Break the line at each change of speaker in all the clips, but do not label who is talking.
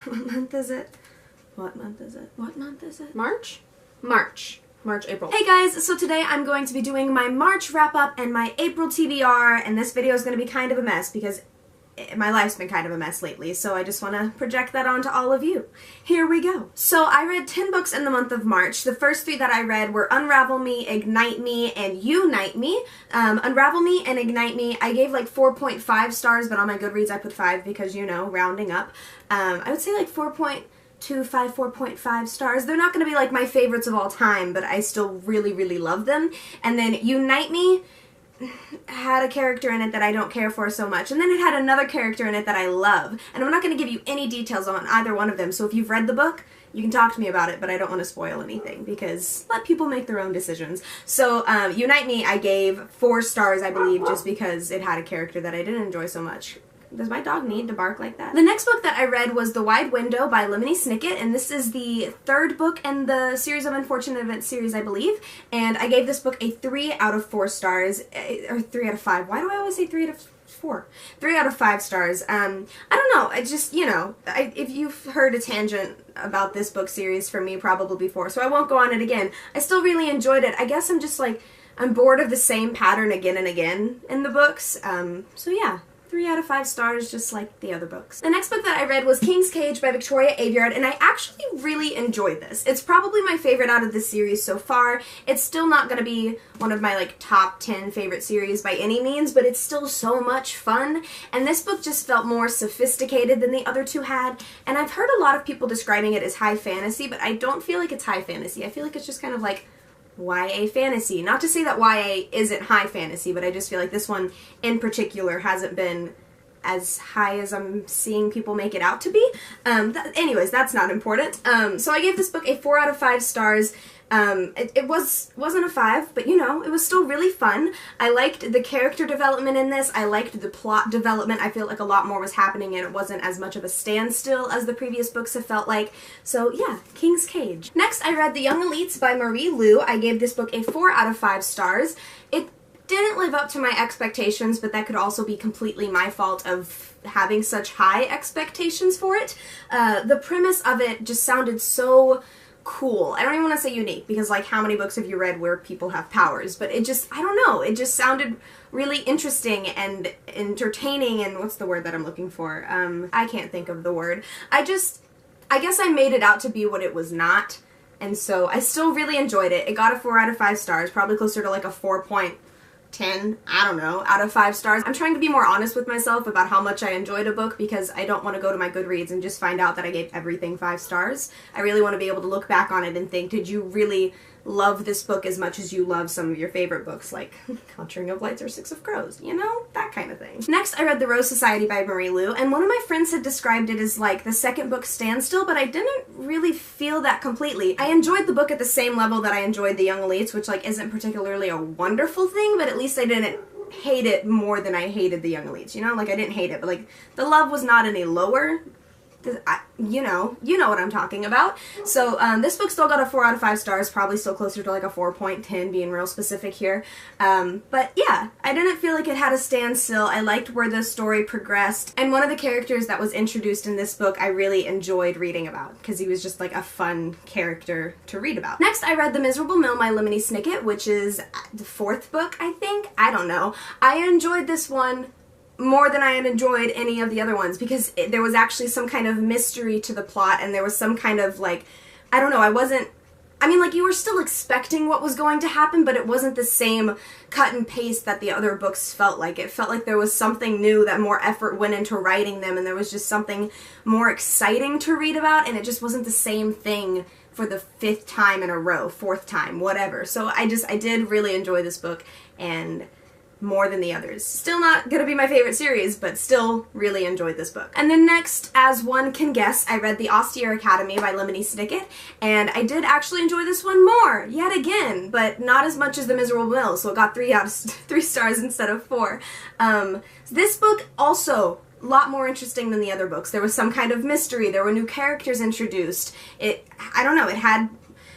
What month is it? What month is it? What month is it? March, April. Hey guys, so today I'm going to be doing my March wrap-up and my April TBR, and this video is going to be kind of a mess because my life's been kind of a mess lately, so I just want to project that onto all of you. Here we go. So I read 10 books in the month of March. The first 3 that I read were Unravel Me, Ignite Me, and Unite Me. Unravel Me and Ignite Me, I gave like 4.5 stars, but on my Goodreads I put 5 because, you know, rounding up. I would say like 4.25, 4.5 stars. They're not going to be like my favorites of all time, but I still really, really love them. And then Unite Me had a character in it that I don't care for so much, and then it had another character in it that I love, and I'm not going to give you any details on either one of them, so if you've read the book, you can talk to me about it, but I don't want to spoil anything, because let people make their own decisions. So, Unite Me, I gave 4 stars, I believe, just because it had a character that I didn't enjoy so much. Does my dog need to bark like that? The next book that I read was The Wide Window by Lemony Snicket, and this is the 3rd book in the Series of Unfortunate Events series, I believe, and I gave this book a 3 out of 4 stars, or 3 out of 5. Why do I always say 3 out of 4? 3 out of 5 stars. I don't know, I just, you know, if you've heard a tangent about this book series from me probably before, so I won't go on it again. I still really enjoyed it. I guess I'm just like, I'm bored of the same pattern again and again in the books, so yeah. 3 out of 5 stars, just like the other books. The next book that I read was King's Cage by Victoria Aveyard, and I actually really enjoyed this. It's probably my favorite out of the series so far. It's still not going to be one of my like top 10 favorite series by any means, but it's still so much fun, and this book just felt more sophisticated than the other 2 had, and I've heard a lot of people describing it as high fantasy, but I don't feel like it's high fantasy. I feel like it's just kind of like YA fantasy. Not to say that YA isn't high fantasy, but I just feel like this one in particular hasn't been as high as I'm seeing people make it out to be. Anyways, that's not important. So I gave this book a 4 out of 5 stars. It wasn't a 5, but you know, it was still really fun. I liked the character development in this. I liked the plot development. I feel like a lot more was happening and it wasn't as much of a standstill as the previous books have felt like. So yeah, King's Cage. Next, I read The Young Elites by Marie Lu. I gave this book a 4 out of 5 stars. It didn't live up to my expectations, but that could also be completely my fault of having such high expectations for it. The premise of it just sounded so cool. I don't even want to say unique, because like how many books have you read where people have powers, but it just, I don't know, it just sounded really interesting and entertaining, and what's the word that I'm looking for? I can't think of the word. I guess I made it out to be what it was not, and so I still really enjoyed it. It got a 4 out of 5 stars, probably closer to like a 4.10, I don't know, out of 5 stars. I'm trying to be more honest with myself about how much I enjoyed a book, because I don't want to go to my Goodreads and just find out that I gave everything 5 stars. I really want to be able to look back on it and think, did you really love this book as much as you love some of your favorite books, like Conjuring of Lights or Six of Crows, you know? That kind of thing. Next, I read The Rose Society by Marie Lu, and one of my friends had described it as like the 2nd book standstill, but I didn't really feel that completely. I enjoyed the book at the same level that I enjoyed The Young Elites, which like isn't particularly a wonderful thing, but at least I didn't hate it more than I hated The Young Elites, you know? Like, I didn't hate it, but like, the love was not any lower. You know what I'm talking about. So this book still got a 4 out of 5 stars, probably still closer to like a 4.10, being real specific here. But yeah, I didn't feel like it had a standstill. I liked where the story progressed, and one of the characters that was introduced in this book I really enjoyed reading about, because he was just like a fun character to read about. Next, I read The Miserable Mill by Lemony Snicket, which is the 4th book, I think? I don't know. I enjoyed this one more than I had enjoyed any of the other ones, because there was actually some kind of mystery to the plot, and there was some kind of like, I don't know, I mean, like, you were still expecting what was going to happen, but it wasn't the same cut and paste that the other books felt like. It felt like there was something new, that more effort went into writing them, and there was just something more exciting to read about, and it just wasn't the same thing for the 5th time in a row, 4th time, whatever. So I did really enjoy this book, and more than the others. Still not gonna be my favorite series, but still really enjoyed this book. And then next, as one can guess, I read The Austere Academy by Lemony Snicket, and I did actually enjoy this one more, yet again, but not as much as The Miserable Mill, so it got 3 stars instead of 4. This book also a lot more interesting than the other books. There was some kind of mystery, there were new characters introduced. I don't know, it had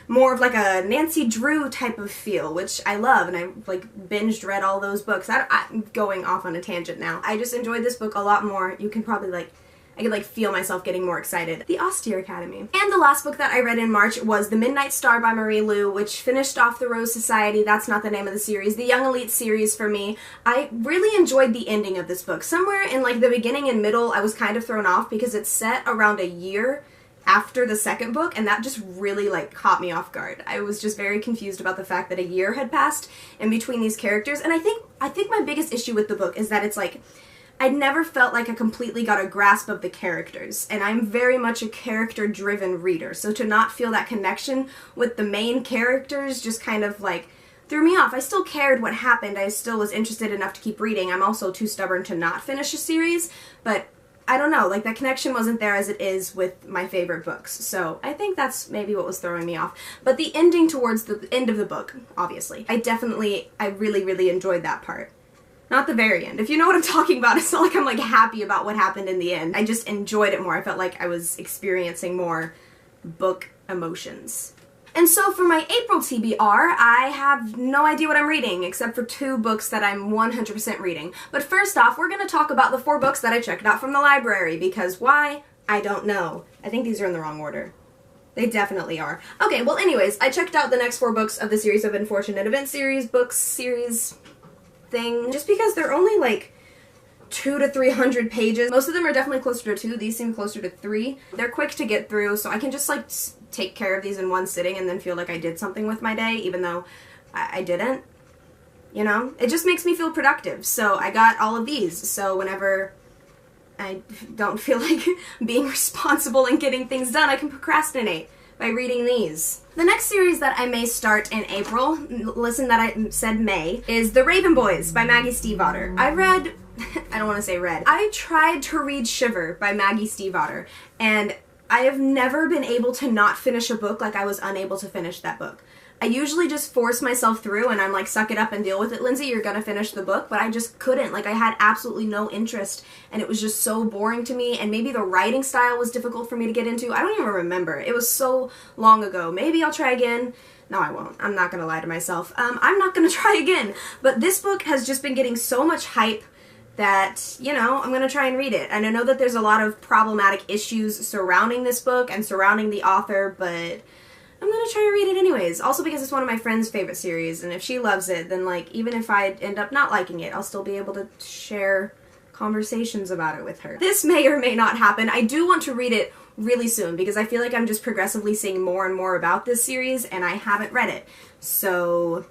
more of like a Nancy Drew type of feel, which I love, and I like binged read all those books. I'm going off on a tangent now. I just enjoyed this book a lot more. You can probably like, I could like feel myself getting more excited. The Austere Academy. And the last book that I read in March was The Midnight Star by Marie Lu, which finished off the Rose Society. That's not the name of the series. The Young Elite series for me. I really enjoyed the ending of this book. Somewhere in like the beginning and middle, I was kind of thrown off because it's set around a year after the second book, and that just really like caught me off guard. I was just very confused about the fact that a year had passed in between these characters, and I think my biggest issue with the book is that it's like I'd never felt like I completely got a grasp of the characters, and I'm very much a character-driven reader, so to not feel that connection with the main characters just kind of like threw me off. I still cared what happened, I still was interested enough to keep reading. I'm also too stubborn to not finish a series, but I don't know, like that connection wasn't there as it is with my favorite books, so I think that's maybe what was throwing me off. But the ending towards the end of the book, obviously, I really, really enjoyed that part. Not the very end. If you know what I'm talking about, it's not like I'm like happy about what happened in the end. I just enjoyed it more. I felt like I was experiencing more book emotions. And so for my April TBR, I have no idea what I'm reading, except for 2 books that I'm 100% reading. But first off, we're going to talk about the 4 books that I checked out from the library, because why? I don't know. I think these are in the wrong order. They definitely are. Okay, well anyways, I checked out the next 4 books of the series of Unfortunate Events series thing, just because they're only like 200 to 300 pages. Most of them are definitely closer to 2. These seem closer to 3. They're quick to get through, so I can just like take care of these in one sitting and then feel like I did something with my day, even though I didn't. You know? It just makes me feel productive. So I got all of these, so whenever I don't feel like being responsible and getting things done, I can procrastinate by reading these. The next series that I may start in April, listen that I said May, is The Raven Boys by Maggie Stiefvater. I tried to read Shiver by Maggie Stiefvater, and I have never been able to not finish a book like I was unable to finish that book. I usually just force myself through and I'm like, suck it up and deal with it, Lindsay, you're gonna finish the book, but I just couldn't. Like, I had absolutely no interest, and it was just so boring to me, and maybe the writing style was difficult for me to get into. I don't even remember. It was so long ago. Maybe I'll try again. No, I won't. I'm not gonna lie to myself. I'm not gonna try again. But this book has just been getting so much hype that, you know, I'm gonna try and read it. And I know that there's a lot of problematic issues surrounding this book and surrounding the author, but I'm gonna try to read it anyways. Also because it's one of my friend's favorite series, and if she loves it, then like, even if I end up not liking it, I'll still be able to share conversations about it with her. This may or may not happen. I do want to read it really soon because I feel like I'm just progressively seeing more and more about this series, and I haven't read it. So,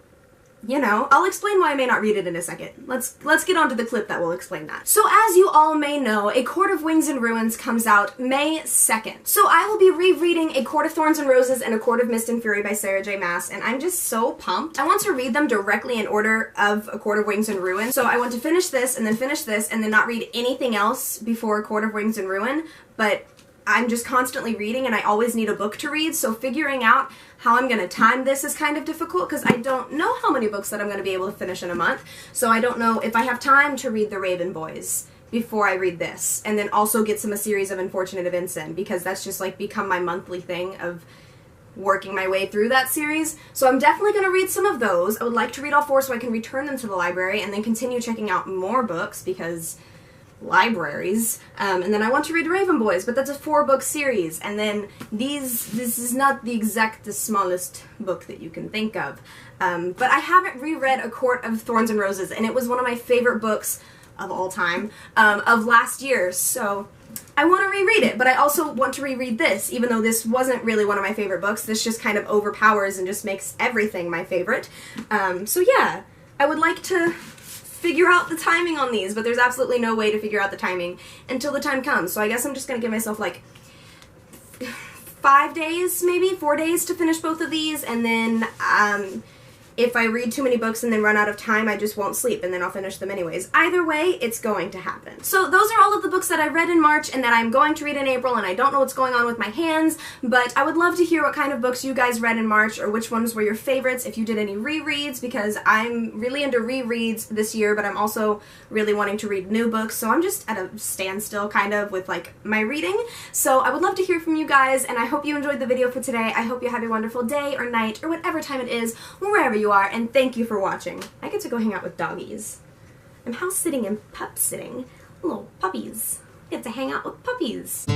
you know, I'll explain why I may not read it in a second. Let's get on to the clip that will explain that. So as you all may know, A Court of Wings and Ruins comes out May 2nd. So I will be rereading A Court of Thorns and Roses and A Court of Mist and Fury by Sarah J. Maas, and I'm just so pumped. I want to read them directly in order of A Court of Wings and Ruin. So I want to finish this and then not read anything else before A Court of Wings and Ruin, but I'm just constantly reading and I always need a book to read, so figuring out how I'm going to time this is kind of difficult because I don't know how many books that I'm going to be able to finish in a month, so I don't know if I have time to read The Raven Boys before I read this, and then also get a series of Unfortunate Events in, because that's just like become my monthly thing of working my way through that series. So I'm definitely going to read some of those. I would like to read all 4 so I can return them to the library and then continue checking out more books, because libraries, and then I want to read Raven Boys, but that's a 4-book series, and then this is not the smallest book that you can think of, but I haven't reread A Court of Thorns and Roses, and it was one of my favorite books of all time, of last year, so I want to reread it, but I also want to reread this, even though this wasn't really one of my favorite books. This just kind of overpowers and just makes everything my favorite, so yeah, I would like to figure out the timing on these, but there's absolutely no way to figure out the timing until the time comes. So I guess I'm just gonna give myself like 5 days, maybe 4 days to finish both of these, and then if I read too many books and then run out of time, I just won't sleep, and then I'll finish them anyways. Either way, it's going to happen. So those are all of the books that I read in March and that I'm going to read in April, and I don't know what's going on with my hands, but I would love to hear what kind of books you guys read in March, or which ones were your favorites, if you did any rereads, because I'm really into rereads this year, but I'm also really wanting to read new books, so I'm just at a standstill kind of with like my reading. So I would love to hear from you guys, and I hope you enjoyed the video for today. I hope you have a wonderful day or night or whatever time it is, wherever you are, and thank you for watching. I get to go hang out with doggies. I'm house sitting and pup sitting. Little puppies. get to hang out with puppies.